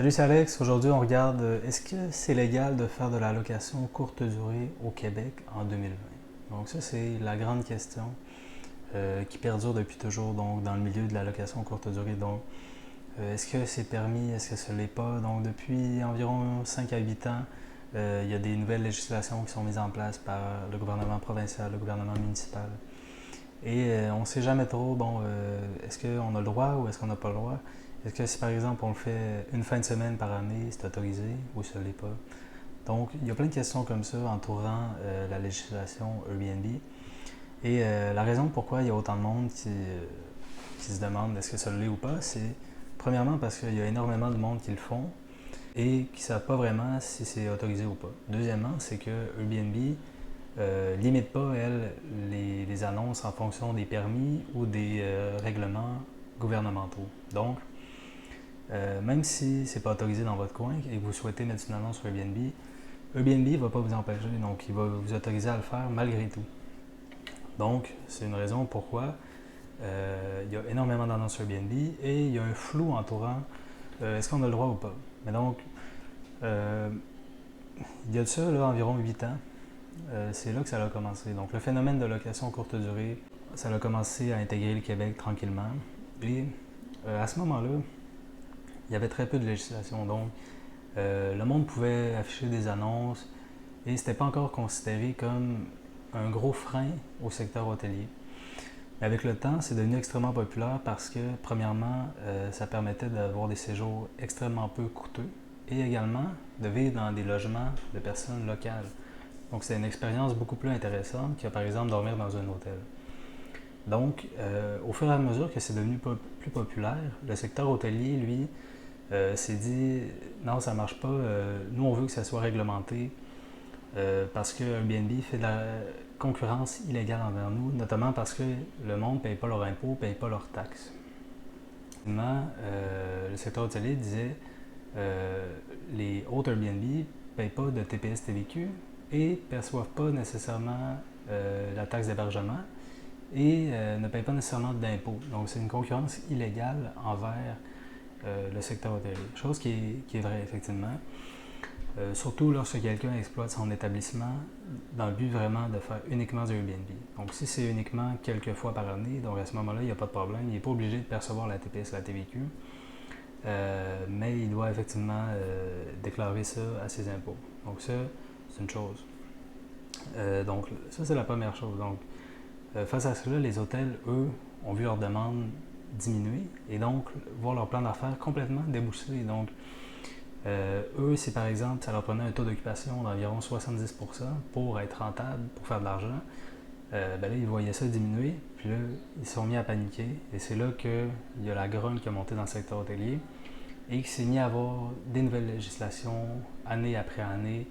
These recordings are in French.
Salut, c'est Alex. Aujourd'hui, on regarde est-ce que c'est légal de faire de la location courte durée au Québec en 2020? Donc ça, c'est la grande question qui perdure depuis toujours donc, dans le milieu de la location courte durée. Donc, est-ce que c'est permis? Est-ce que ce ne l'est pas? Donc, depuis environ 5 à 8 ans, il y a des nouvelles législations qui sont mises en place par le gouvernement provincial, le gouvernement municipal. Et on ne sait jamais trop, est-ce qu'on a le droit ou est-ce qu'on n'a pas le droit? Est-ce que si par exemple on le fait une fin de semaine par année, c'est autorisé ou ça ne l'est pas? Donc il y a plein de questions comme ça entourant la législation Airbnb. Et la raison pourquoi il y a autant de monde qui se demande est-ce que ça l'est ou pas, c'est premièrement parce qu'il y a énormément de monde qui le font et qui ne savent pas vraiment si c'est autorisé ou pas. Deuxièmement, c'est que Airbnb limite pas, elle, les annonces en fonction des permis ou des règlements gouvernementaux. Donc, même si c'est pas autorisé dans votre coin et que vous souhaitez mettre une annonce sur Airbnb, Airbnb ne va pas vous empêcher, donc il va vous autoriser à le faire malgré tout. Donc, c'est une raison pourquoi il y a énormément d'annonces sur Airbnb et il y a un flou entourant est-ce qu'on a le droit ou pas. Mais donc, euh, il y a de ça là, environ 8 ans, c'est là que ça a commencé. Donc, le phénomène de location courte durée, ça a commencé à intégrer le Québec tranquillement. Et à ce moment-là, il y avait très peu de législation. Donc, le monde pouvait afficher des annonces et c'était pas encore considéré comme un gros frein au secteur hôtelier. Mais avec le temps, c'est devenu extrêmement populaire parce que, premièrement, ça permettait d'avoir des séjours extrêmement peu coûteux et également de vivre dans des logements de personnes locales. Donc, c'est une expérience beaucoup plus intéressante que, par exemple, dormir dans un hôtel. Donc, au fur et à mesure que c'est devenu plus populaire, le secteur hôtelier, lui, s'est dit non, ça marche pas, nous on veut que ça soit réglementé parce que Airbnb fait de la concurrence illégale envers nous, notamment parce que le monde ne paye pas leurs impôts, ne paye pas leurs taxes. Finalement, le secteur hôtelier disait les hôtes Airbnb ne payent pas de TPS TVQ et ne perçoivent pas nécessairement la taxe d'hébergement et ne payent pas nécessairement d'impôts. Donc c'est une concurrence illégale envers le secteur hôtelier. Chose qui est vraie, effectivement. Surtout lorsque quelqu'un exploite son établissement dans le but vraiment de faire uniquement du Airbnb. Donc si c'est uniquement quelques fois par année, donc à ce moment-là, il n'y a pas de problème. Il n'est pas obligé de percevoir la TPS, la TVQ. Mais il doit effectivement déclarer ça à ses impôts. Donc ça, c'est une chose. Donc ça, c'est la première chose. Donc face à cela, les hôtels, eux, ont vu leur demande diminuer et donc voir leur plan d'affaires complètement déboussolé. Donc, eux, si par exemple, ça leur prenait un taux d'occupation d'environ 70% pour être rentable, pour faire de l'argent, ben là, ils voyaient ça diminuer, puis là, ils se sont mis à paniquer. Et c'est là qu'il y a la grogne qui a monté dans le secteur hôtelier et qu'il s'est mis à avoir des nouvelles législations, année après année,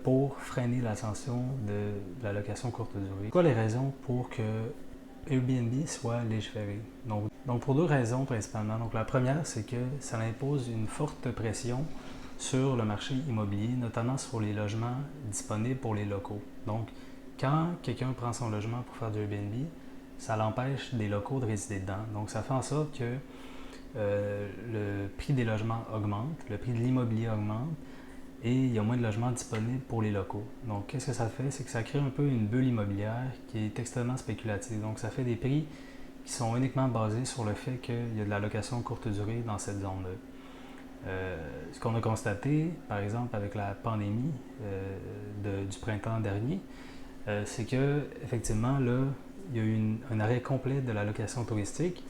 pour freiner l'ascension de la location courte durée. Quoi les raisons pour que Airbnb soit légiféré? Donc pour deux raisons principalement. Donc la première, c'est que ça impose une forte pression sur le marché immobilier, notamment sur les logements disponibles pour les locaux. Donc quand quelqu'un prend son logement pour faire du Airbnb, ça l'empêche des locaux de résider dedans. Donc ça fait en sorte que le prix des logements augmente, le prix de l'immobilier augmente, et il y a moins de logements disponibles pour les locaux. Donc, qu'est-ce que ça fait? C'est que ça crée un peu une bulle immobilière qui est extrêmement spéculative. Donc, ça fait des prix qui sont uniquement basés sur le fait qu'il y a de la location courte durée dans cette zone-là. Ce qu'on a constaté, par exemple, avec la pandémie du printemps dernier, c'est que effectivement, là, il y a eu un arrêt complet de la location touristique.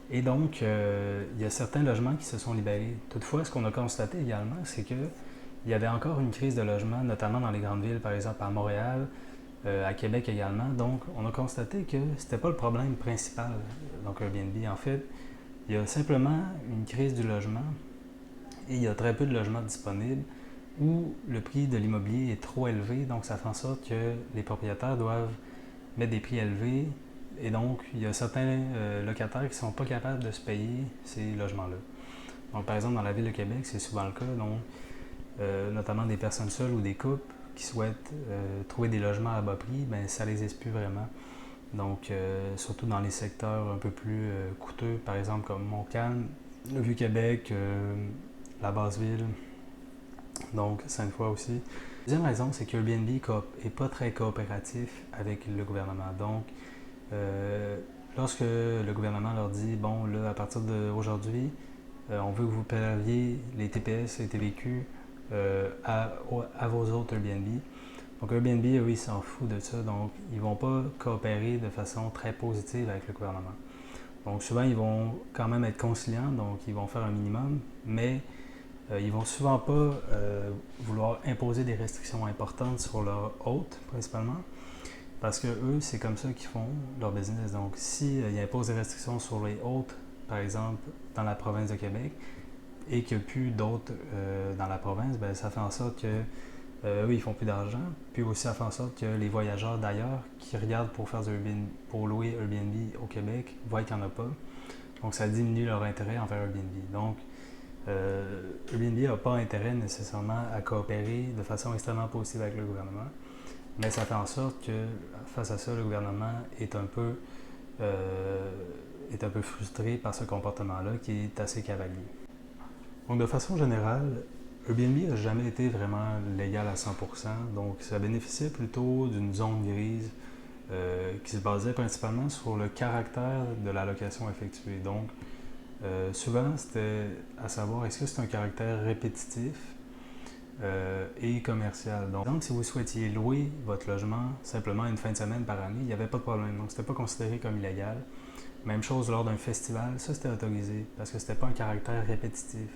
Et donc, il y a certains logements qui se sont libérés. Toutefois, ce qu'on a constaté également, c'est que il y avait encore une crise de logement, notamment dans les grandes villes, par exemple à Montréal, à Québec également. Donc, on a constaté que ce n'était pas le problème principal, donc Airbnb. En fait, il y a simplement une crise du logement et il y a très peu de logements disponibles où le prix de l'immobilier est trop élevé. Donc, ça fait en sorte que les propriétaires doivent mettre des prix élevés et donc, il y a certains locataires qui ne sont pas capables de se payer ces logements-là. Donc, par exemple, dans la ville de Québec, c'est souvent le cas. Donc, notamment des personnes seules ou des couples qui souhaitent trouver des logements à bas prix, ben ça n'existe plus vraiment. Donc, surtout dans les secteurs un peu plus coûteux, par exemple comme Montcalm, le Vieux-Québec, la Basse-Ville, donc Sainte-Foy aussi. Deuxième raison, c'est que Airbnb n'est pas très coopératif avec le gouvernement. Donc, lorsque le gouvernement leur dit, bon, là, à partir d'aujourd'hui, on veut que vous payiez les TPS et TVQ à vos autres Airbnb. Donc Airbnb, eux, ils s'en foutent de ça, donc ils ne vont pas coopérer de façon très positive avec le gouvernement. Donc souvent, ils vont quand même être conciliants, donc ils vont faire un minimum, mais ils ne vont souvent pas vouloir imposer des restrictions importantes sur leurs hôtes, principalement, parce que eux, c'est comme ça qu'ils font leur business. Donc s'ils imposent des restrictions sur les hôtes, par exemple, dans la province de Québec, et qu'il n'y a plus d'autres dans la province, ben, ça fait en sorte que eux, ils font plus d'argent. Puis aussi, ça fait en sorte que les voyageurs d'ailleurs qui regardent pour faire pour louer Airbnb au Québec voient qu'il n'y en a pas. Donc, ça diminue leur intérêt envers Airbnb. Donc, Airbnb n'a pas intérêt nécessairement à coopérer de façon extrêmement positive avec le gouvernement. Mais ça fait en sorte que, face à ça, le gouvernement est un peu frustré par ce comportement-là qui est assez cavalier. Donc, de façon générale, Airbnb n'a jamais été vraiment légal à 100%, donc ça bénéficiait plutôt d'une zone grise qui se basait principalement sur le caractère de la location effectuée. Donc, souvent, c'était à savoir est-ce que c'est un caractère répétitif et commercial. Donc, si vous souhaitiez louer votre logement simplement une fin de semaine par année, il n'y avait pas de problème. Donc, c'était pas considéré comme illégal. Même chose lors d'un festival, ça c'était autorisé parce que c'était pas un caractère répétitif.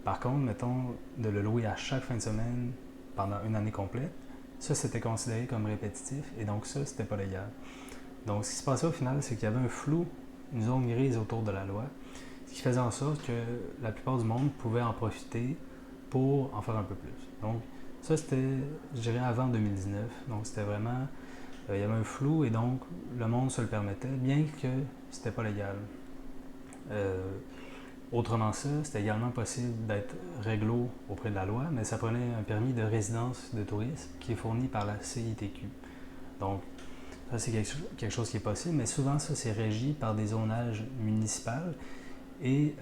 Par contre, mettons, de le louer à chaque fin de semaine pendant une année complète, ça c'était considéré comme répétitif et donc ça c'était pas légal. Donc ce qui se passait au final, c'est qu'il y avait un flou, une zone grise autour de la loi, ce qui faisait en sorte que la plupart du monde pouvait en profiter pour en faire un peu plus. Donc ça c'était, je dirais, avant 2019, donc c'était vraiment, il y avait un flou et donc le monde se le permettait, bien que c'était pas légal. Autrement ça, c'était également possible d'être réglo auprès de la loi, mais ça prenait un permis de résidence de tourisme qui est fourni par la CITQ. Donc, ça c'est quelque chose qui est possible, mais souvent ça c'est régi par des zonages municipaux et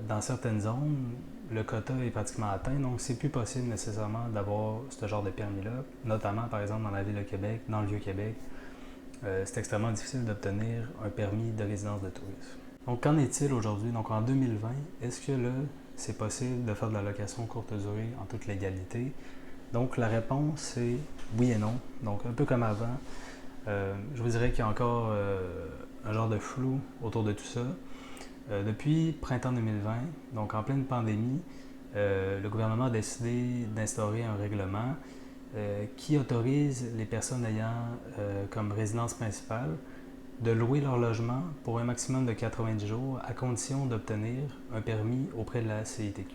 dans certaines zones, le quota est pratiquement atteint, donc c'est plus possible nécessairement d'avoir ce genre de permis-là, notamment par exemple dans la ville de Québec, dans le Vieux-Québec. C'est extrêmement difficile d'obtenir un permis de résidence de tourisme. Donc, qu'en est-il aujourd'hui? Donc, en 2020, est-ce que là, c'est possible de faire de la location courte durée en toute légalité? Donc, la réponse, c'est oui et non. Donc, un peu comme avant, je vous dirais qu'il y a encore un genre de flou autour de tout ça. Depuis printemps 2020, donc en pleine pandémie, le gouvernement a décidé d'instaurer un règlement qui autorise les personnes ayant comme résidence principale de louer leur logement pour un maximum de 90 jours à condition d'obtenir un permis auprès de la CITQ.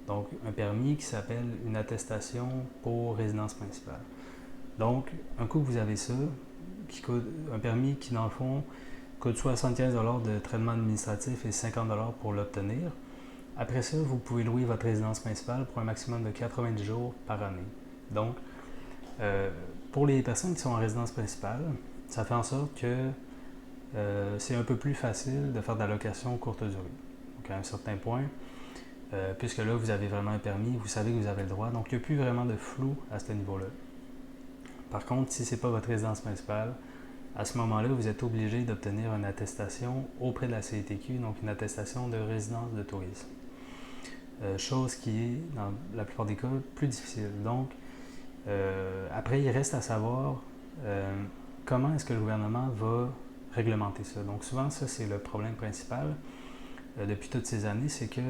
Donc, un permis qui s'appelle une attestation pour résidence principale. Donc, un coup que vous avez ça, un permis qui, dans le fond, coûte 75 $ de traitement administratif et 50 $ pour l'obtenir. Après ça, vous pouvez louer votre résidence principale pour un maximum de 90 jours par année. Donc, pour les personnes qui sont en résidence principale, ça fait en sorte que c'est un peu plus facile de faire de la location courte durée. Donc à un certain point, puisque là vous avez vraiment un permis, vous savez que vous avez le droit, donc il n'y a plus vraiment de flou à ce niveau-là. Par contre, si ce n'est pas votre résidence principale, à ce moment-là, vous êtes obligé d'obtenir une attestation auprès de la CITQ, donc une attestation de résidence de tourisme. Chose qui est, dans la plupart des cas, plus difficile. Donc, après, il reste à savoir comment est-ce que le gouvernement va réglementer ça. Donc souvent, ça c'est le problème principal depuis toutes ces années, c'est que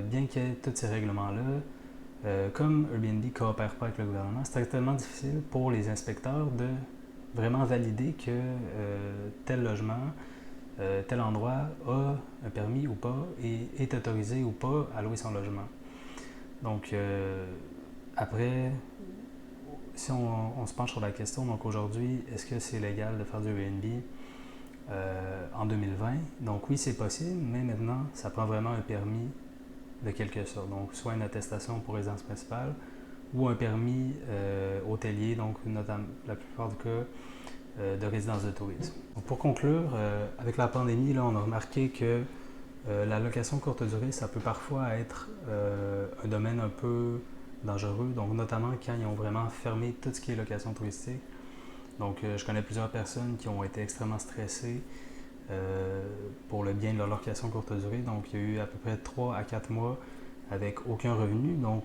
bien qu'il y ait tous ces règlements-là, comme Airbnb ne coopère pas avec le gouvernement, c'est extrêmement difficile pour les inspecteurs de vraiment valider que tel logement, tel endroit a un permis ou pas et est autorisé ou pas à louer son logement. Donc après, si on se penche sur la question, donc aujourd'hui, est-ce que c'est légal de faire du Airbnb en 2020? Donc oui, c'est possible, mais maintenant, ça prend vraiment un permis de quelque sorte. Donc soit une attestation pour résidence principale ou un permis hôtelier, donc notamment, la plupart du cas, de résidence de tourisme. Donc, pour conclure, avec la pandémie, là, on a remarqué que La location courte durée, ça peut parfois être un domaine un peu dangereux, donc notamment quand ils ont vraiment fermé tout ce qui est location touristique. Donc, je connais plusieurs personnes qui ont été extrêmement stressées pour le bien de leur location courte durée. Donc, il y a eu à peu près 3 à 4 mois avec aucun revenu. Donc,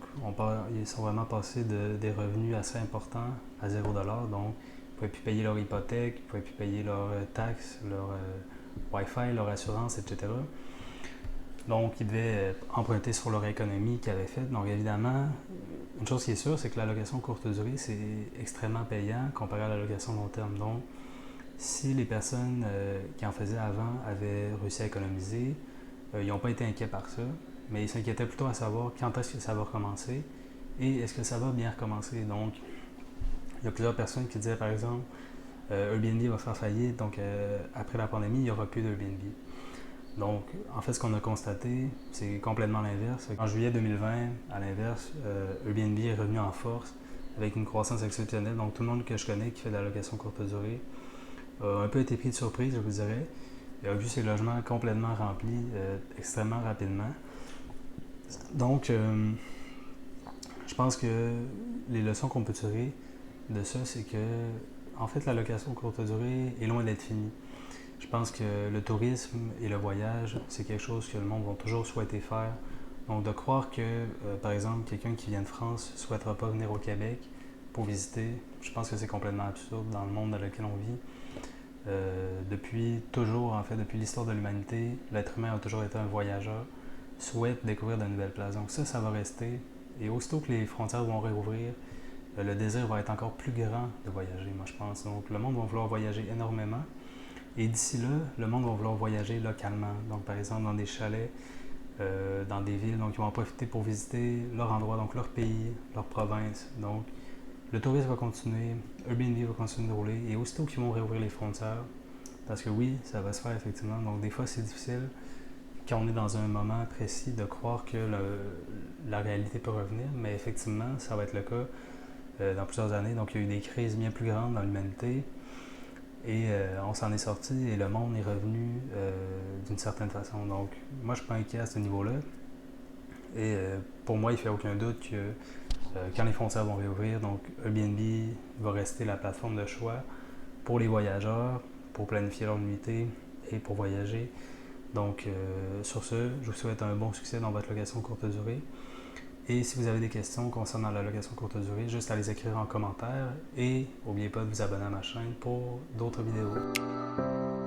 ils sont vraiment passés des revenus assez importants à 0$. Donc, ils ne pouvaient plus payer leur hypothèque, ils ne pouvaient plus payer leurs taxes, leur Wi-Fi, leur assurance, etc. Donc, ils devaient emprunter sur leur économie qu'ils avaient faite. Donc, évidemment, une chose qui est sûre, c'est que la location courte durée, c'est extrêmement payant comparé à la location long terme. Donc, si les personnes qui en faisaient avant avaient réussi à économiser, ils n'ont pas été inquiets par ça, mais ils s'inquiétaient plutôt à savoir quand est-ce que ça va recommencer et est-ce que ça va bien recommencer. Donc, il y a plusieurs personnes qui disaient, par exemple, Airbnb va faire faillite, donc après la pandémie, il n'y aura plus d'Airbnb. Donc, en fait, ce qu'on a constaté, c'est complètement l'inverse. En juillet 2020, à l'inverse, Airbnb est revenu en force avec une croissance exceptionnelle. Donc, tout le monde que je connais qui fait de la location courte durée a un peu été pris de surprise, je vous dirais. Il a vu ses logements complètement remplis extrêmement rapidement. Donc, je pense que les leçons qu'on peut tirer de ça, c'est que, en fait, la location courte durée est loin d'être finie. Je pense que le tourisme et le voyage, c'est quelque chose que le monde va toujours souhaiter faire. Donc, de croire que, par exemple, quelqu'un qui vient de France ne souhaitera pas venir au Québec pour visiter, je pense que c'est complètement absurde dans le monde dans lequel on vit. Depuis toujours, en fait, depuis l'histoire de l'humanité, l'être humain a toujours été un voyageur, souhaite découvrir de nouvelles places. Donc ça va rester. Et aussitôt que les frontières vont réouvrir, le désir va être encore plus grand de voyager, moi je pense. Donc le monde va vouloir voyager énormément. Et d'ici là, le monde va vouloir voyager localement. Donc par exemple dans des chalets, dans des villes. Donc ils vont en profiter pour visiter leur endroit, donc leur pays, leur province. Donc le tourisme va continuer, Airbnb va continuer de rouler. Et aussitôt qu'ils vont réouvrir les frontières, parce que oui, ça va se faire effectivement. Donc des fois c'est difficile quand on est dans un moment précis de croire que la réalité peut revenir, mais effectivement, ça va être le cas dans plusieurs années. Donc, il y a eu des crises bien plus grandes dans l'humanité et on s'en est sorti et le monde est revenu d'une certaine façon. Donc, moi, je ne suis pas inquiet à ce niveau-là. Et pour moi, il ne fait aucun doute que quand les frontières vont réouvrir, donc Airbnb va rester la plateforme de choix pour les voyageurs, pour planifier leur nuitée et pour voyager. Donc, sur ce, je vous souhaite un bon succès dans votre location courte durée. Et si vous avez des questions concernant la location courte durée, juste à les écrire en commentaire et n'oubliez pas de vous abonner à ma chaîne pour d'autres vidéos.